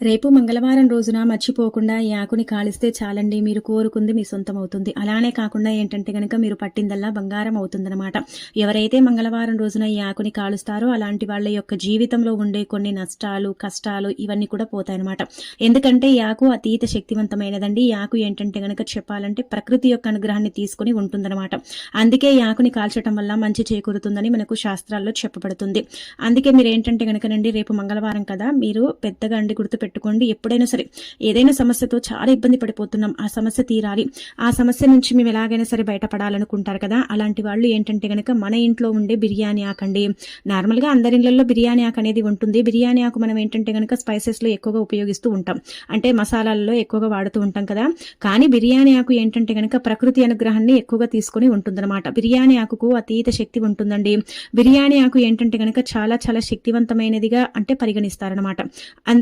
రేపు మంగళవారం రోజున మర్చిపోకుండా ఈ ఆకుని కాలిస్తే చాలండి, మీరు కోరుకుంది మీ సొంతమవుతుంది. అలానే కాకుండా ఏంటంటే గనక మీరు పట్టిందల్లా బంగారం అవుతుందన్నమాట. ఎవరైతే మంగళవారం రోజున ఈ ఆకుని కాలుస్తారో అలాంటి వాళ్ళ యొక్క జీవితంలో ఉండే కొన్ని నష్టాలు, కష్టాలు ఇవన్నీ కూడా పోతాయన్నమాట. ఎందుకంటే ఈ ఆకు అతీత శక్తివంతమైనదండి. ఈ ఆకు ఏంటంటే గనక చెప్పాలంటే ప్రకృతి యొక్క అనుగ్రహాన్ని తీసుకుని ఉంటుందన్నమాట. అందుకే ఈ ఆకుని కాల్చడం వల్ల మంచి చేకూరుతుందని మనకు శాస్త్రాల్లో చెప్పబడుతుంది. అందుకే మీరు ఏంటంటే గనకనండి, రేపు మంగళవారం కదా, మీరు పెద్దగా అండి గుర్తు పెట్టుకోండి. ఎప్పుడైనా సరే ఏదైనా సమస్యతో చాలా ఇబ్బంది పడిపోతున్నాం, ఆ సమస్య తీరాలి, ఆ సమస్య నుంచి మేము ఎలాగైనా సరే బయటపడాలనుకుంటారు కదా, అలాంటి వాళ్ళు ఏంటంటే గనక మన ఇంట్లో ఉండే బిర్యానీ ఆకండి. నార్మల్గా అందరి ఇళ్లలో బిర్యానీ ఆకు అనేది ఉంటుంది. బిర్యానీ ఆకు మనం ఏంటంటే గనక స్పైసెస్లో ఎక్కువగా ఉపయోగిస్తూ ఉంటాం, అంటే మసాలాల్లో ఎక్కువగా వాడుతూ ఉంటాం కదా. కానీ బిర్యానీ ఆకు ఏంటంటే గనక ప్రకృతి అనుగ్రహాన్ని ఎక్కువగా తీసుకుని ఉంటుందన్నమాట. బిర్యానీ ఆకుకు అతీత శక్తి ఉంటుందండి. బిర్యానీ ఆకు ఏంటంటే గనక చాలా చాలా శక్తివంతమైనదిగా అంటే పరిగణిస్తారనమాట. అందుకే